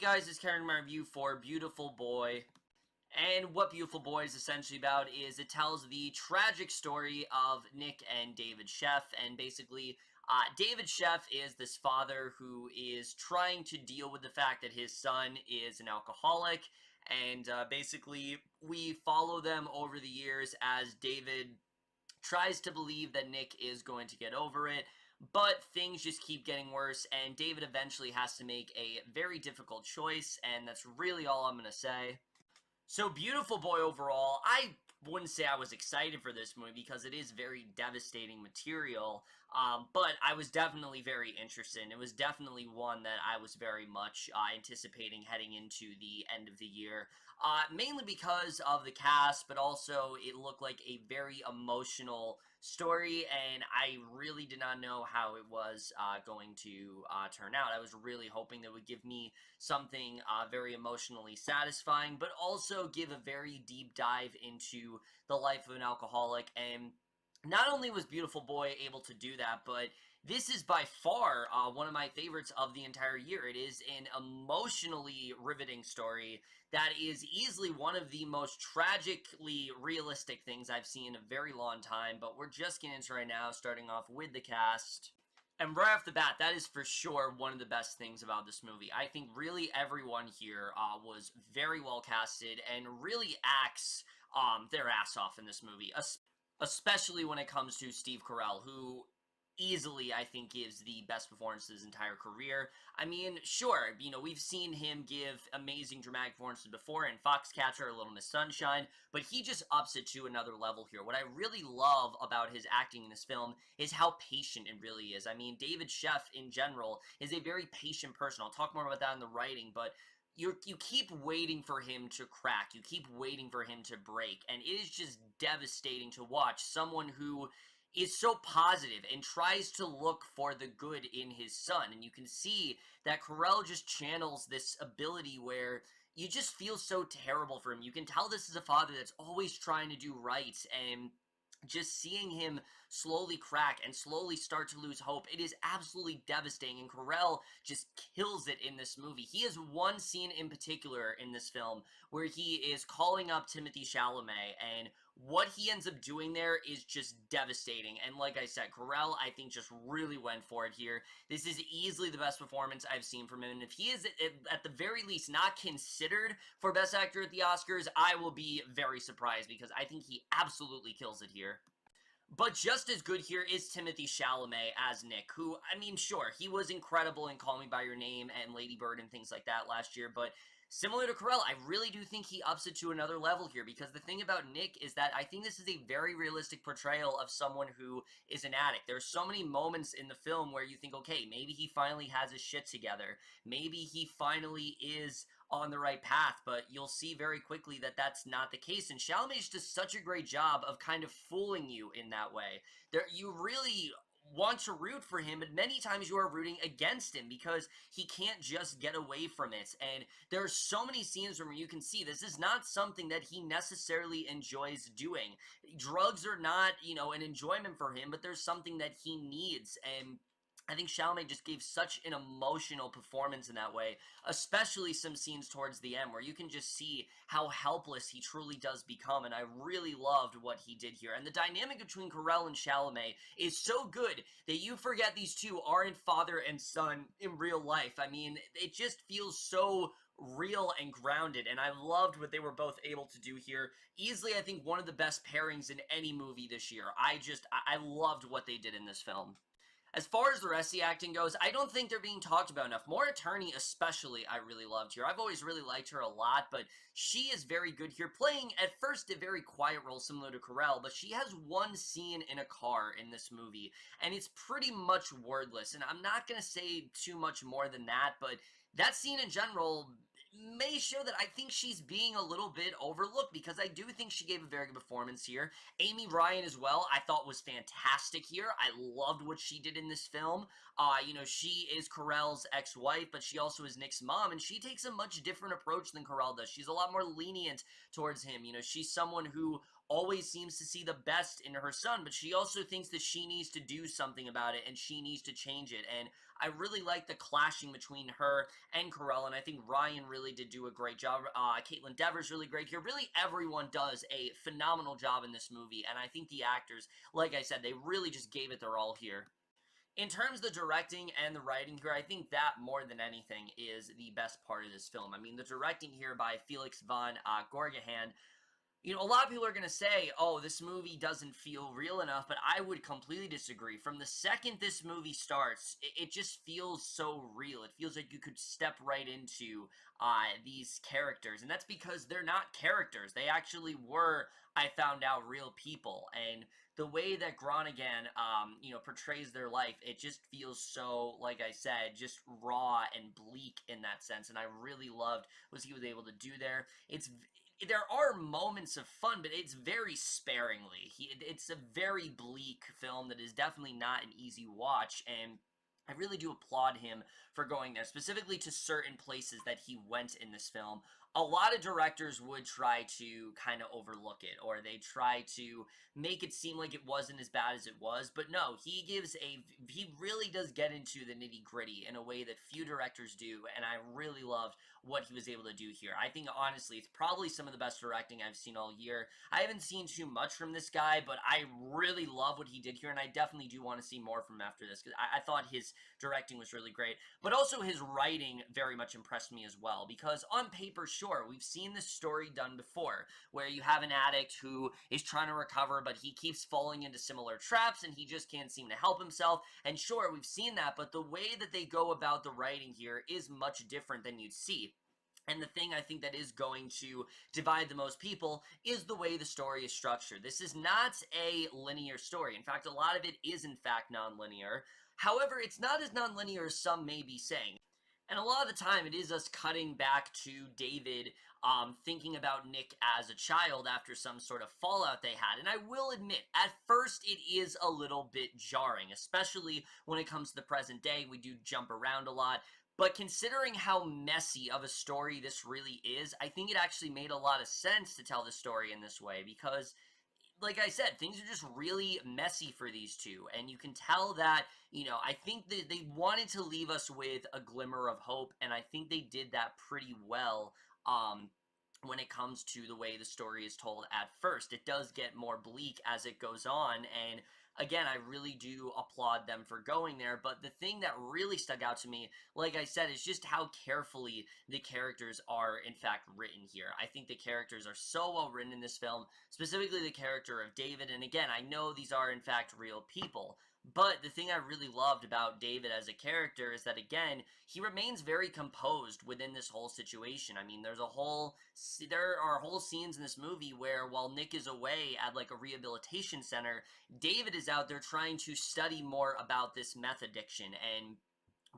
guys, it's Karen, my review for Beautiful Boy. And what Beautiful Boy is essentially about is it tells the tragic story of Nick and David Sheff. And basically, David Sheff is this father who is trying to deal with the fact that his son is an alcoholic. And basically, we follow them over the years as David tries to believe that Nick is going to get over it, but things just keep getting worse, and David eventually has to make a very difficult choice, and that's really all I'm going to say. So, Beautiful Boy overall, I wouldn't say I was excited for this movie because it is very devastating material, but I was definitely very interested. It was definitely one that I was very much anticipating heading into the end of the year, mainly because of the cast, but also it looked like a very emotional story, and I really did not know how it was going to turn out. I was really hoping that it would give me something very emotionally satisfying, but also give a very deep dive into the life of an alcoholic. And not only was Beautiful Boy able to do that, but this is by far one of my favorites of the entire year. It is an emotionally riveting story that is easily one of the most tragically realistic things I've seen in a very long time, but we're just getting into it right now, starting off with the cast. And right off the bat, that is for sure one of the best things about this movie. I think really everyone here was very well casted and really acts their ass off in this movie, especially when it comes to Steve Carell, who easily, I think, gives the best performance of his entire career. I mean, sure, we've seen him give amazing dramatic performances before in Foxcatcher, A Little Miss Sunshine, but he just ups it to another level here. What I really love about his acting in this film is how patient it really is. I mean, David Sheff, in general, is a very patient person. I'll talk more about that in the writing, but you keep waiting for him to crack. You keep waiting for him to break, and it is just devastating to watch someone who is so positive and tries to look for the good in his son. And you can see that Carell just channels this ability where you just feel so terrible for him. You can tell this is a father that's always trying to do right, and just seeing him slowly crack and slowly start to lose hope, it is absolutely devastating, and Carell just kills it in this movie. He has one scene in particular in this film where he is calling up Timothee Chalamet, and what he ends up doing there is just devastating. And like I said, Carell, I think, just really went for it here. This is easily the best performance I've seen from him, and if he is at the very least not considered for Best Actor at the Oscars, I will be very surprised, because I think he absolutely kills it here. But just as good here is Timothée Chalamet as Nick, who, I mean, sure, he was incredible in Call Me By Your Name and Lady Bird and things like that last year, but similar to Carell, I really do think he ups it to another level here, because the thing about Nick is that I think this is a very realistic portrayal of someone who is an addict. There's so many moments in the film where you think, okay, maybe he finally has his shit together. Maybe he finally is on the right path, but you'll see very quickly that that's not the case, and Chalamet does such a great job of kind of fooling you in that way. You really want to root for him, but many times you are rooting against him because he can't just get away from it. And there are so many scenes where you can see this is not something that he necessarily enjoys doing. Drugs are not, an enjoyment for him, but there's something that he needs, and I think Chalamet just gave such an emotional performance in that way, especially some scenes towards the end where you can just see how helpless he truly does become, and I really loved what he did here. And the dynamic between Carell and Chalamet is so good that you forget these two aren't father and son in real life. I mean, it just feels so real and grounded, and I loved what they were both able to do here. Easily, I think, one of the best pairings in any movie this year. I loved what they did in this film. As far as the rest of the acting goes, I don't think they're being talked about enough. Maura Tierney especially I really loved here. I've always really liked her a lot, but she is very good here, playing at first a very quiet role similar to Carell, but she has one scene in a car in this movie, and it's pretty much wordless, and I'm not going to say too much more than that, but that scene in general may show that I think she's being a little bit overlooked, because I do think she gave a very good performance here. Amy Ryan as well, I thought was fantastic here. I loved what she did in this film. She is Carell's ex-wife, but she also is Nick's mom, and she takes a much different approach than Carell does. She's a lot more lenient towards him. She's someone who always seems to see the best in her son, but she also thinks that she needs to do something about it and she needs to change it. And I really like the clashing between her and Carell, and I think Ryan really did do a great job. Kaitlyn Dever's really great here. Really, everyone does a phenomenal job in this movie, and I think the actors, like I said, they really just gave it their all here. In terms of the directing and the writing here, I think that more than anything is the best part of this film. I mean, the directing here by Felix von Gorgahan, you know, a lot of people are going to say, oh, this movie doesn't feel real enough, but I would completely disagree. From the second this movie starts, it just feels so real. It feels like you could step right into these characters, and that's because they're not characters. They actually were, I found out, real people, and the way that Groeningen, you know, portrays their life, it just feels so, like I said, just raw and bleak in that sense, and I really loved what he was able to do there. There are moments of fun, but it's very sparingly. It's a very bleak film that is definitely not an easy watch, and I really do applaud him for going there, specifically to certain places that he went in this film. A lot of directors would try to kind of overlook it, or they try to make it seem like it wasn't as bad as it was, but no, he really does get into the nitty-gritty in a way that few directors do, and I really loved what he was able to do here. I think, honestly, it's probably some of the best directing I've seen all year. I haven't seen too much from this guy, but I really love what he did here, and I definitely do want to see more from him after this, because I thought his directing was really great, but also his writing very much impressed me as well, because on paper, sure, we've seen this story done before, where you have an addict who is trying to recover, but he keeps falling into similar traps, and he just can't seem to help himself, and sure, we've seen that, but the way that they go about the writing here is much different than you'd see. And the thing I think that is going to divide the most people is the way the story is structured. This is not a linear story. In fact, a lot of it is, in fact, non-linear. However, it's not as non-linear as some may be saying. And a lot of the time, it is us cutting back to David thinking about Nick as a child after some sort of fallout they had. And I will admit, at first, it is a little bit jarring, especially when it comes to the present day. We do jump around a lot. But considering how messy of a story this really is, I think it actually made a lot of sense to tell the story in this way because, like I said, things are just really messy for these two, and you can tell that, you know, I think that they wanted to leave us with a glimmer of hope, and I think they did that pretty well, when it comes to the way the story is told at first. It does get more bleak as it goes on, and again, I really do applaud them for going there, but the thing that really stuck out to me, like I said, is just how carefully the characters are, in fact, written here. I think the characters are so well written in this film, specifically the character of David, and again, I know these are, in fact, real people, but the thing I really loved about David as a character is that, again, he remains very composed within this whole situation. I mean, there are whole scenes in this movie where while Nick is away at, like, a rehabilitation center, David is out there trying to study more about this meth addiction and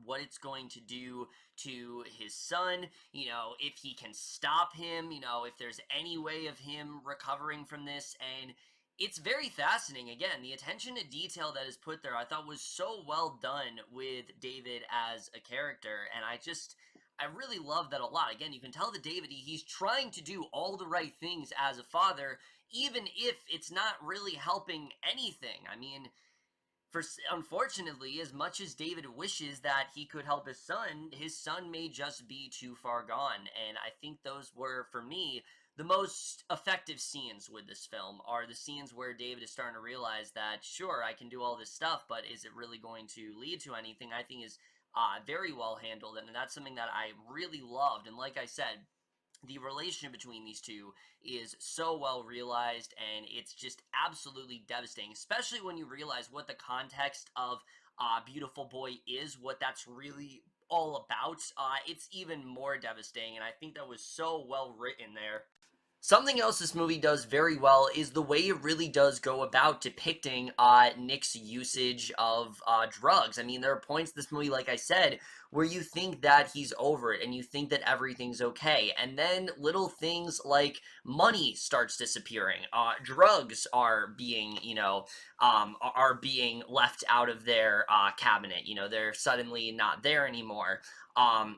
what it's going to do to his son, you know, if he can stop him, you know, if there's any way of him recovering from this, and it's very fascinating. Again, the attention to detail that is put there, I thought was so well done with David as a character, and I really love that a lot. Again, you can tell that David, he's trying to do all the right things as a father, even if it's not really helping anything. I mean, unfortunately, as much as David wishes that he could help his son may just be too far gone. And I think those were, for me, the most effective scenes with this film are the scenes where David is starting to realize that, sure, I can do all this stuff, but is it really going to lead to anything? I think is very well handled, and that's something that I really loved. And like I said, the relationship between these two is so well realized, and it's just absolutely devastating, especially when you realize what the context of Beautiful Boy is, what that's really all about. It's even more devastating, and I think that was so well written there. Something else this movie does very well is the way it really does go about depicting Nick's usage of drugs. I mean, there are points in this movie, like I said, where you think that he's over it and you think that everything's okay. And then little things like money starts disappearing. Drugs are being, are being left out of their cabinet. You know, they're suddenly not there anymore.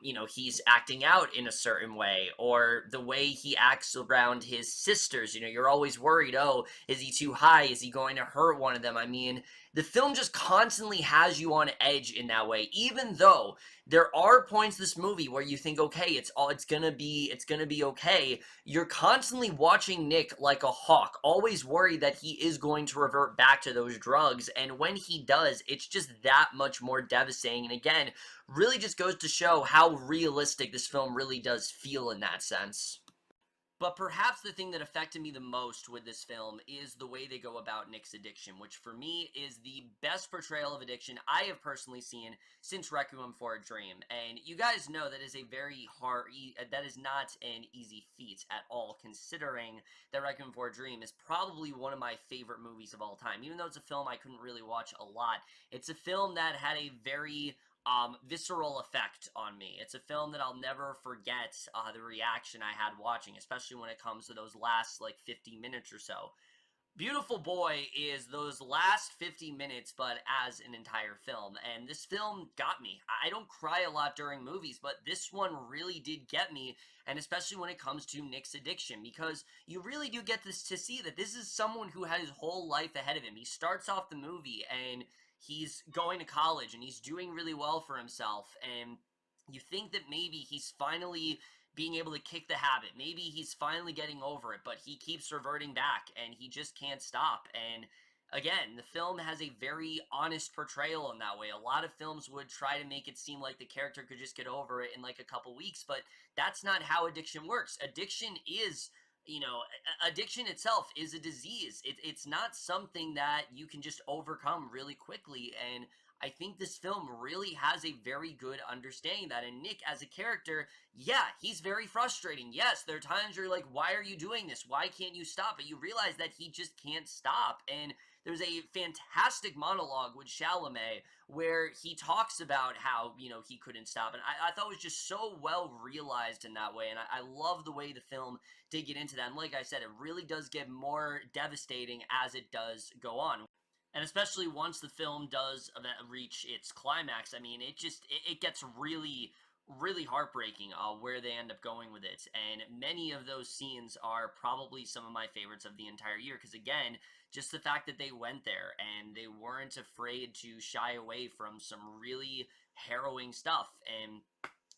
you know, he's acting out in a certain way, or the way he acts around his sisters. You know, you're always worried, oh, is he too high? Is he going to hurt one of them? I mean, the film just constantly has you on edge in that way, even though there are points in this movie where you think, okay, it's gonna be okay. You're constantly watching Nick like a hawk, always worried that he is going to revert back to those drugs, and when he does, it's just that much more devastating. And again, really just goes to show how realistic this film really does feel in that sense. But perhaps the thing that affected me the most with this film is the way they go about Nick's addiction, which for me is the best portrayal of addiction I have personally seen since Requiem for a Dream. And you guys know that is a very that is not an easy feat at all, considering that Requiem for a Dream is probably one of my favorite movies of all time. Even though it's a film I couldn't really watch a lot, it's a film that had a very visceral effect on me. It's a film that I'll never forget the reaction I had watching, especially when it comes to those last like 50 minutes or so. Beautiful Boy is those last 50 minutes, but as an entire film. And this film got me. I don't cry a lot during movies, but this one really did get me, and especially when it comes to Nick's addiction, because you really do get this to see that this is someone who had his whole life ahead of him. He starts off the movie and he's going to college and he's doing really well for himself, and you think that maybe he's finally being able to kick the habit. Maybe he's finally getting over it, but he keeps reverting back and he just can't stop. And again, the film has a very honest portrayal in that way. A lot of films would try to make it seem like the character could just get over it in like a couple weeks, but that's not how addiction works. Addiction is, you know, addiction itself is a disease. It's not something that you can just overcome really quickly. And I think this film really has a very good understanding of that. And Nick, as a character, yeah, he's very frustrating. Yes, there are times you're like, why are you doing this? Why can't you stop? But you realize that he just can't stop. And there's a fantastic monologue with Chalamet where he talks about how, you know, he couldn't stop. And I thought it was just so well realized in that way. And I love the way the film did get into that. And like I said, it really does get more devastating as it does go on. And especially once the film does reach its climax, I mean, it gets really, really heartbreaking where they end up going with it. And many of those scenes are probably some of my favorites of the entire year, because again, just the fact that they went there and they weren't afraid to shy away from some really harrowing stuff. And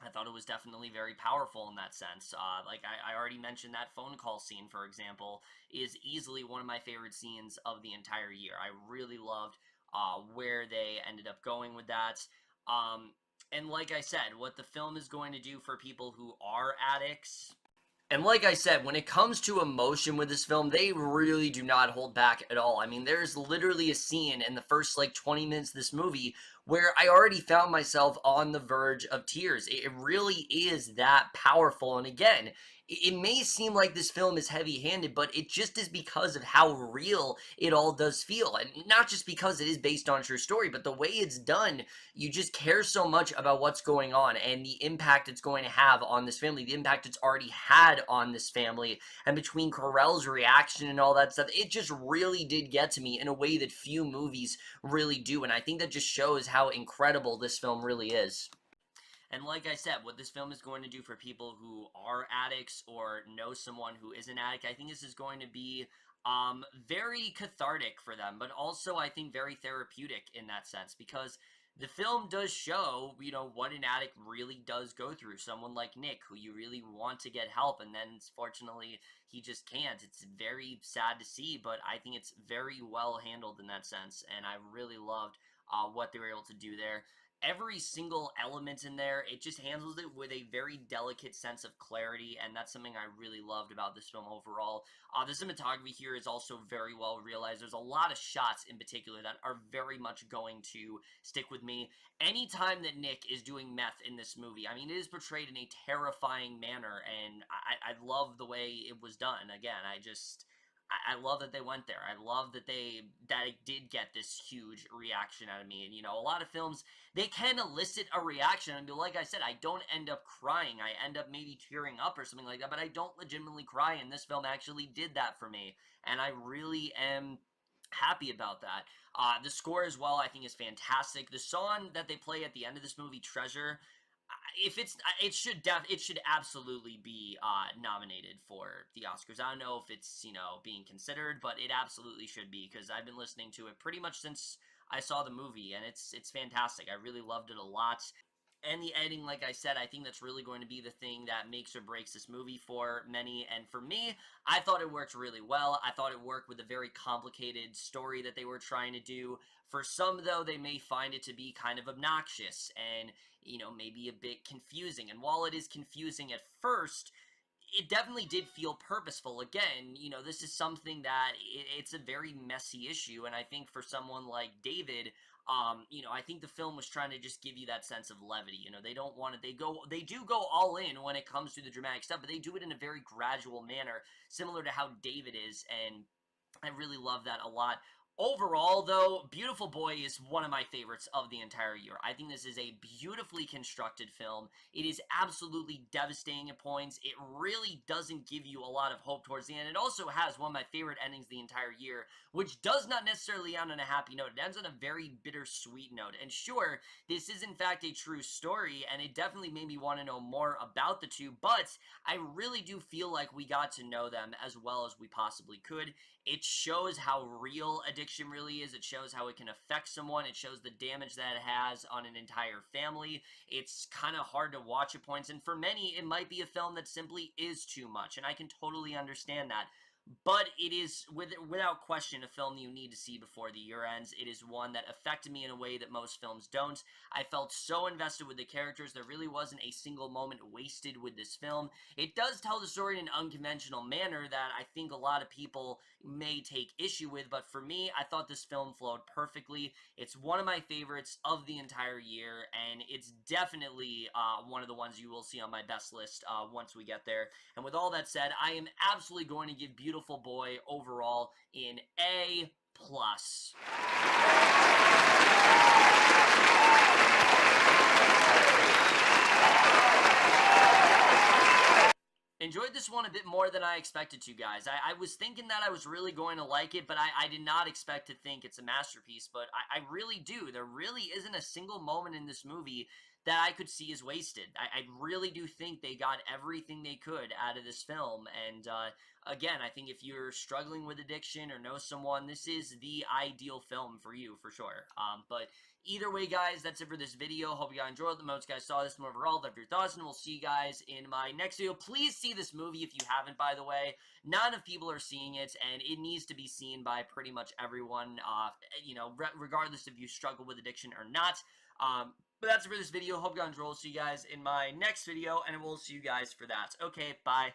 I thought it was definitely very powerful in that sense. Like I already mentioned, that phone call scene, for example, is easily one of my favorite scenes of the entire year. I really loved where they ended up going with that. And like I said, what the film is going to do for people who are addicts, and like I said, when it comes to emotion with this film, they really do not hold back at all. I mean, there's literally a scene in the first like 20 minutes of this movie where I already found myself on the verge of tears. It really is that powerful. And again, it may seem like this film is heavy-handed, but it just is because of how real it all does feel. And not just because it is based on a true story, but the way it's done, you just care so much about what's going on and the impact it's going to have on this family, the impact it's already had on this family, and between Carell's reaction and all that stuff, it just really did get to me in a way that few movies really do, and I think that just shows how incredible this film really is. And like I said, what this film is going to do for people who are addicts or know someone who is an addict, I think this is going to be very cathartic for them, but also I think very therapeutic in that sense, because the film does show, you know, what an addict really does go through. Someone like Nick, who you really want to get help, and then fortunately he just can't. It's very sad to see, but I think it's very well handled in that sense, and I really loved what they were able to do there. Every single element in there, it just handles it with a very delicate sense of clarity, and that's something I really loved about this film overall. The cinematography here is also very well realized. There's a lot of shots in particular that are very much going to stick with me. Anytime that Nick is doing meth in this movie, I mean, it is portrayed in a terrifying manner, and I love the way it was done. Again, I love that they went there. I love that it did get this huge reaction out of me. And, you know, a lot of films, they can elicit a reaction. And like I said, I don't end up crying. I end up maybe tearing up or something like that, but I don't legitimately cry. And this film actually did that for me. And I really am happy about that. The score as well, I think, is fantastic. The song that they play at the end of this movie, Treasure, if it should absolutely be nominated for the Oscars. I don't know if it's, being considered, but it absolutely should be, because I've been listening to it pretty much since I saw the movie, and it's fantastic. I really loved it a lot. And the editing, like I said, I think that's really going to be the thing that makes or breaks this movie for many. And for me, I thought it worked really well. I thought it worked with a very complicated story that they were trying to do. For some, though, they may find it to be kind of obnoxious and, maybe a bit confusing. And while it is confusing at first, it definitely did feel purposeful. Again, this is something that it's a very messy issue, and I think for someone like David, I think the film was trying to just give you that sense of levity. They don't want to, they do go all in when it comes to the dramatic stuff, but they do it in a very gradual manner, similar to how David is, and I really love that a lot. Overall, though, Beautiful Boy is one of my favorites of the entire year. I think this is a beautifully constructed film. It is absolutely devastating at points. It really doesn't give you a lot of hope towards the end. It also has one of my favorite endings the entire year, which does not necessarily end on a happy note. It ends on a very bittersweet note. And sure, this is in fact a true story, and it definitely made me want to know more about the two, but I really do feel like we got to know them as well as we possibly could. It shows how real addiction really is. It shows how it can affect someone. It shows the damage that it has on an entire family. It's kind of hard to watch at points, and for many, it might be a film that simply is too much, and I can totally understand that. But it is, without question, a film you need to see before the year ends. It is one that affected me in a way that most films don't. I felt so invested with the characters. There really wasn't a single moment wasted with this film. It does tell the story in an unconventional manner that I think a lot of people may take issue with, but for me, I thought this film flowed perfectly. It's one of my favorites of the entire year, and it's definitely one of the ones you will see on my best list once we get there. And with all that said, I am absolutely going to give Beautiful Boy overall in A+. Enjoyed this one a bit more than I expected to, guys. I was thinking that I was really going to like it, but I did not expect to think it's a masterpiece, but I really do. There really isn't a single moment in this movie that I could see as wasted. I really do think they got everything they could out of this film, and again, I think if you're struggling with addiction or know someone, this is the ideal film for you, for sure. But either way, guys, that's it for this video. Hope you guys enjoyed it. The most guys saw this one overall. Love your thoughts, and we'll see you guys in my next video. Please see this movie if you haven't, by the way. Not enough people are seeing it, and it needs to be seen by pretty much everyone, regardless if you struggle with addiction or not. But that's it for this video. Hope you guys enjoyed. We'll see you guys in my next video, and we'll see you guys for that. Okay, bye.